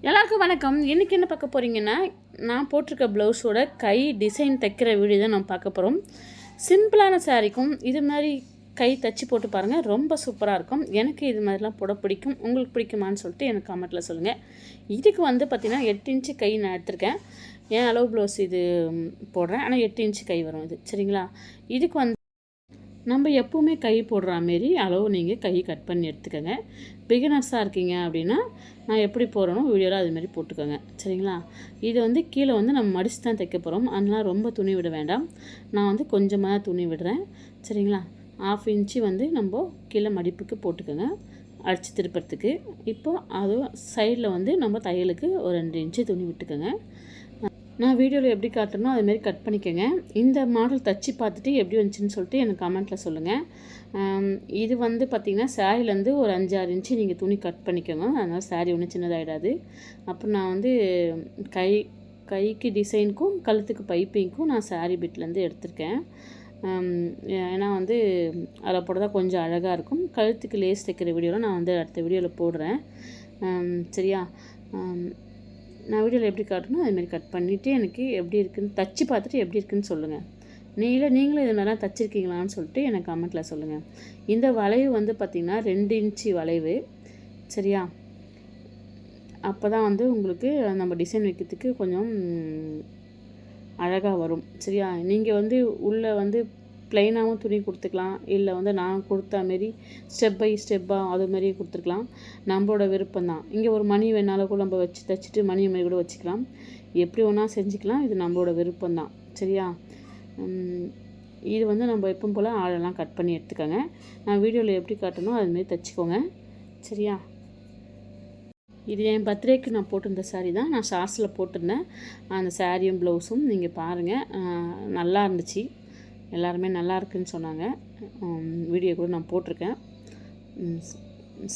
எல்லாருக்கும் வணக்கம். இன்றைக்கி என்ன பார்க்க போகிறீங்கன்னா, நான் போட்டிருக்க ப்ளவுஸோட கை டிசைன் தைக்கிற வீடியோ தான் நம்ம பார்க்க போகிறோம். சிம்பிளான சாரீக்கும் இது மாதிரி கை தச்சு போட்டு பாருங்கள், ரொம்ப சூப்பராக இருக்கும். எனக்கு இது மாதிரிலாம் போட பிடிக்கும். உங்களுக்கு பிடிக்குமான்னு சொல்லிட்டு எனக்கு கமெண்ட்டில் சொல்லுங்கள். இதுக்கு வந்து பார்த்திங்கன்னா 8 இன்ச்சு கை நான் எடுத்திருக்கேன். என் அளவு ப்ளவுஸ் இது போடுறேன், ஆனால் 8 இன்ச்சு கை வரும் இது. சரிங்களா? இதுக்கு வந்து நம்ம எப்போவுமே கை போடுற மாரி அளவு நீங்கள் கை கட் பண்ணி எடுத்துக்கோங்க. பிகினர்ஸாக இருக்கீங்க அப்படின்னா நான் எப்படி போடுறேனோ வீடியோவில் அதுமாரி போட்டுக்கோங்க. சரிங்களா? இது வந்து கீழே வந்து நம்ம மடித்து தான் தைக்க போகிறோம். அதனால் ரொம்ப துணி விட வேண்டாம். நான் வந்து கொஞ்சமாக துணி விடுறேன். சரிங்களா? 1/2 இன்ச்சு வந்து நம்ம கீழே மடிப்புக்கு போட்டுக்கோங்க, அடித்து திருப்பறதுக்கு. இப்போது அதுவும் சைடில் வந்து நம்ம தையலுக்கு ஒரு 2 இன்ச்சு துணி விட்டுக்கோங்க. நான் வீடியோவில் எப்படி காட்டணும் அதுமாரி கட் பண்ணிக்கோங்க. இந்த மாடல் தச்சு பார்த்துட்டு எப்படி வந்துச்சுன்னு சொல்லிட்டு எனக்கு கமெண்ட்டில் சொல்லுங்கள். இது வந்து பார்த்திங்கன்னா சாரிலேருந்து ஒரு 5-6 இன்ச்சு நீங்கள் துணி கட் பண்ணிக்கோங்க. அதனால் சாரி ஒன்றும் சின்னதாகிடாது. அப்புறம் நான் வந்து கைக்கு டிசைனுக்கும் கழுத்துக்கு பைப்பிங்க்கும் நான் சாரி பிட்லேருந்து எடுத்திருக்கேன். ஏன்னா வந்து அதில் போட்டால் கொஞ்சம் அழகாக இருக்கும். கழுத்துக்கு லேஸ் தைக்கிற வீடியோவில் நான் வந்து அடுத்த வீடியோவில் போடுறேன். சரியா? நான் வீடியோவில் எப்படி காட்டணும் அதுமாரி கட் பண்ணிவிட்டு எனக்கு எப்படி இருக்குதுன்னு தச்சு பார்த்துட்டு எப்படி இருக்குதுன்னு சொல்லுங்கள். நீங்களும் இது மாதிரிலாம் தச்சுருக்கீங்களான்னு சொல்லிட்டு எனக்கு கமெண்ட்டில் சொல்லுங்கள். இந்த வளைவு வந்து பார்த்திங்கன்னா 2 இன்ச்சு வளைவு. சரியா? அப்போ தான் வந்து உங்களுக்கு நம்ம டிசைன் வைக்கிறதுக்கு கொஞ்சம் அழகாக வரும். சரியா? நீங்கள் வந்து உள்ளே வந்து ப்ளைனாகவும் துணி கொடுத்துக்கலாம், இல்லை வந்து நான் கொடுத்த மாரி ஸ்டெப் பை ஸ்டெப்பாக அது மாதிரி கொடுத்துருக்கலாம். நம்மளோட விருப்பம் தான். இங்கே ஒரு மணி வேணாலும் கூட நம்ம வச்சு தைச்சிட்டு மணி மாதிரி கூட வச்சுக்கலாம். எப்படி வேணா செஞ்சுக்கலாம். இது நம்மளோட விருப்பம் தான். சரியா? இது வந்து நம்ம எப்பவும் போல் ஆளெல்லாம் கட் பண்ணி எடுத்துக்கோங்க. நான் வீடியோவில் எப்படி காட்டணும் அதுமாரி தைச்சிக்கோங்க. சரியா? இது என் பர்த்டேக்கு நான் போட்டிருந்த சாரீ தான். நான் ஷார்ட்ஸில் போட்டிருந்தேன். அந்த சாரியும் ப்ளவுஸும் நீங்கள் பாருங்கள். நல்லா இருந்துச்சு. எல்லாருமே நல்லா இருக்குன்னு சொன்னாங்க. வீடியோ கூட நான் போட்டிருக்கேன்.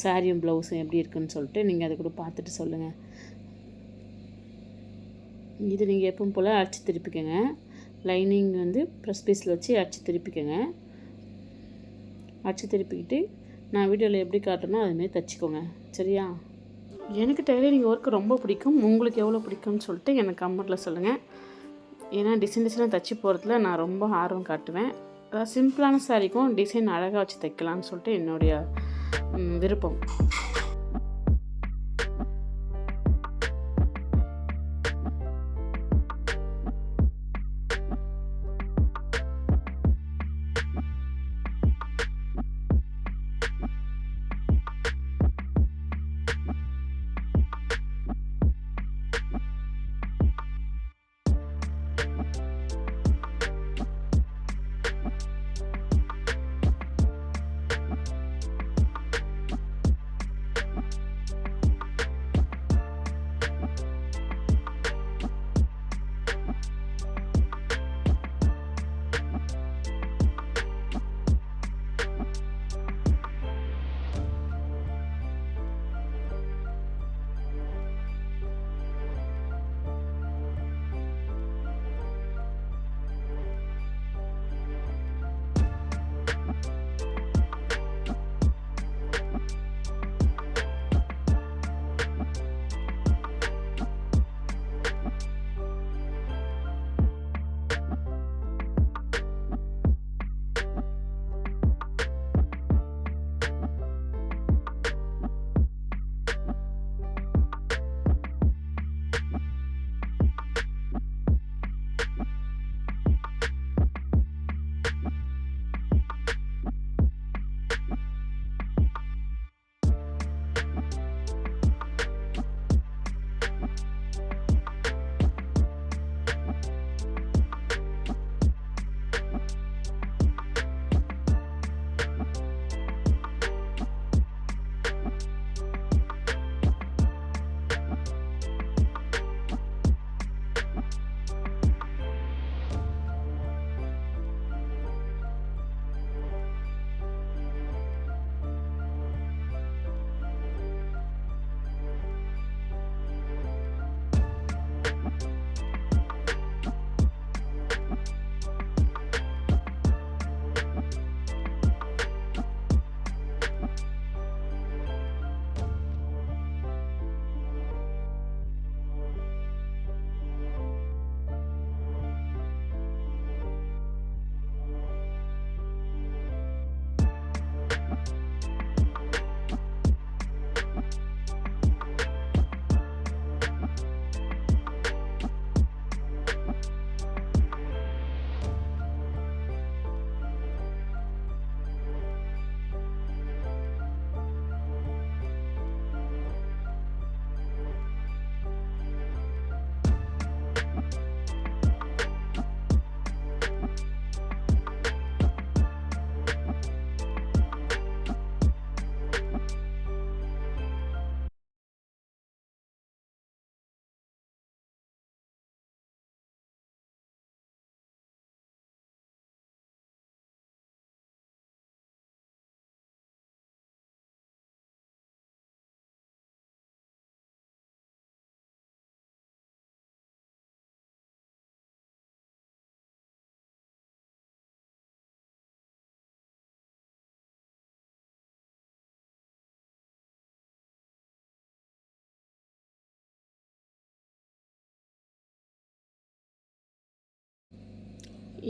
சாரியும் ப்ளவுஸும் எப்படி இருக்குன்னு சொல்லிட்டு நீங்கள் அதை கூட பார்த்துட்டு சொல்லுங்கள். இது நீங்கள் எப்பவும் போல் அடித்து திருப்பிக்கோங்க. லைனிங் வந்து ப்ரெஸ் பீஸில் வச்சு அடித்து திருப்பிக்கோங்க. அடித்து திருப்பிக்கிட்டு நான் வீடியோவில் எப்படி காட்டணும் அதுமாரி தைச்சிக்கோங்க. சரியா? எனக்கு டெய்லரிங் ஒர்க்கு ரொம்ப பிடிக்கும். உங்களுக்கு எவ்வளோ பிடிக்கும்னு சொல்லிட்டு எனக்கு கமெண்ட்டில் சொல்லுங்கள். ஏன்னா டிசைனாக தைச்சி போகிறதுல நான் ரொம்ப ஆர்வம் காட்டுவேன். அதாவது சிம்பிளான சாரிக்கும் டிசைன் அழகாக வச்சு தைக்கலான்னு சொல்லிட்டு என்னுடைய விருப்பம்.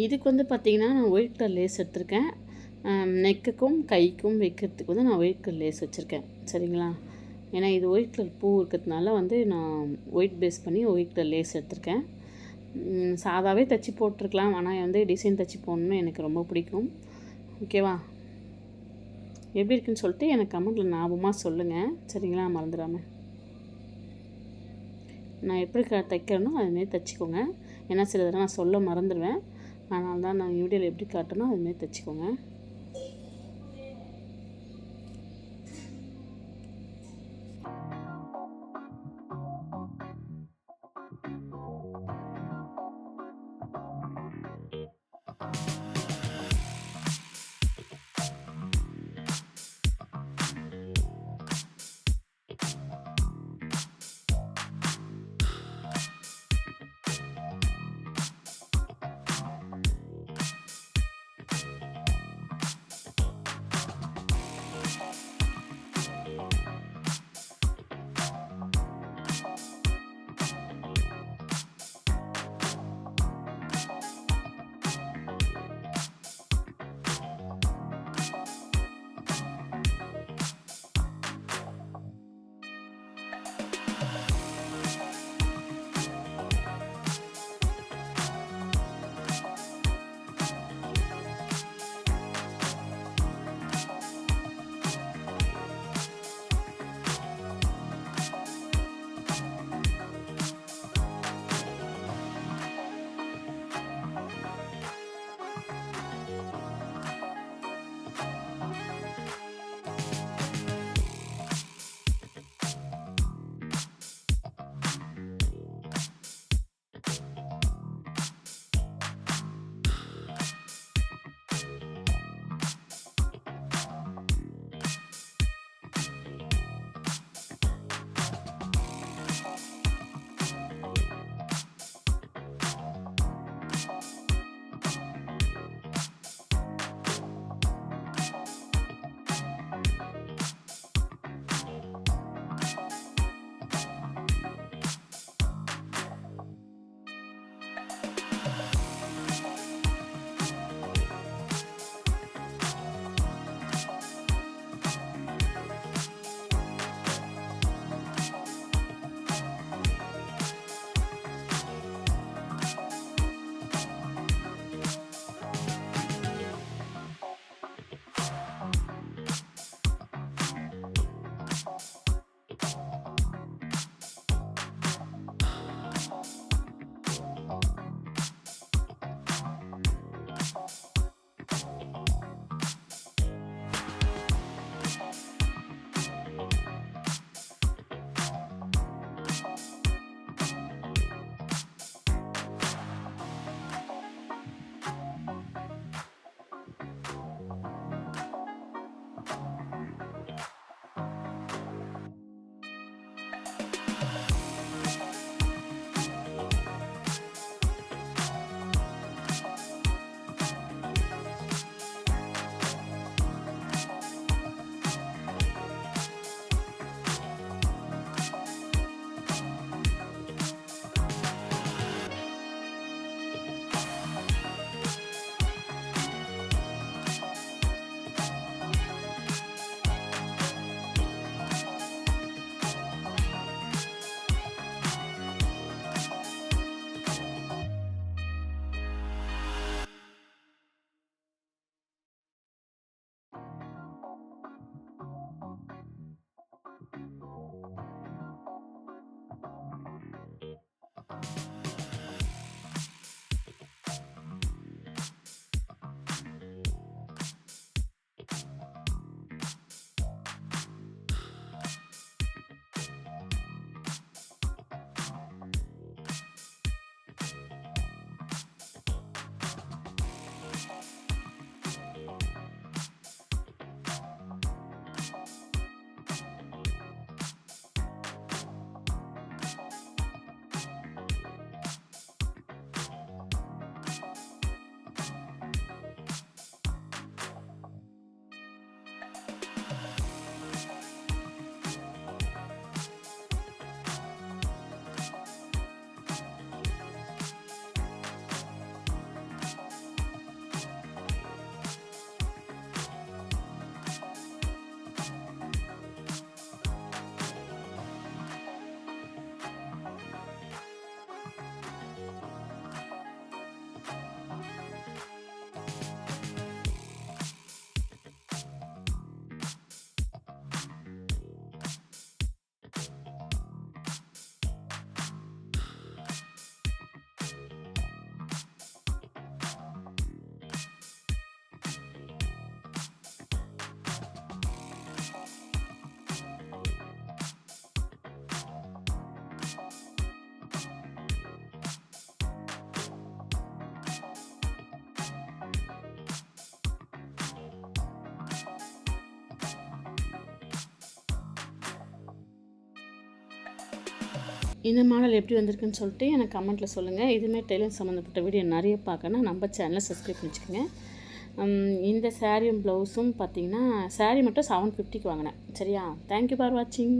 இதுக்கு வந்து பார்த்திங்கன்னா நான் ஒயிட் கலர் லேஸ் எடுத்திருக்கேன். நெக்குக்கும் கைக்கும் வைக்கிறதுக்கு வந்து நான் ஒயிட் கலர் லேஸ் வச்சுருக்கேன். சரிங்களா? ஏன்னா இது ஒயிட் கலர் பூ இருக்கிறதுனால வந்து நான் ஒயிட் பேஸ் பண்ணி ஒயிட் கலர் லேஸ் எடுத்திருக்கேன். சாதாவே தைச்சி போட்டிருக்கலாம். ஆனால் வந்து டிசைன் தைச்சி போடணுன்னு எனக்கு ரொம்ப பிடிக்கும். ஓகேவா? எப்படி இருக்குன்னு சொல்லிட்டு எனக்கு கமெண்ட்டில் ஞாபகமாக சொல்லுங்கள். சரிங்களா? மறந்துடாமல். நான் எப்படி தைக்கிறேனோ அதுமாரி தைச்சிக்கோங்க. ஏன்னா சில தடவை நான் சொல்ல மறந்துடுவேன். அதனால தான் நான் வீடியோவில் எப்படி காட்டணும் அதுமாரி தைச்சிக்கோங்க. இந்த மாடல் எப்படி வந்திருக்குன்னு சொல்லிட்டு எனக்கு கமெண்ட்டில் சொல்லுங்கள். இதுமாதிரி டெய்லரிங் சம்மந்தப்பட்ட வீடியோ நிறைய பார்க்கணும் நம்ம சேனலை சப்ஸ்கிரைப் பண்ணிச்சுக்கோங்க. இந்த சாரியும் ப்ளவுஸும் பார்த்திங்கன்னா சாரீ மட்டும் 750க்கு வாங்கினேன். சரியா? தேங்க்யூ ஃபார் வாட்சிங்.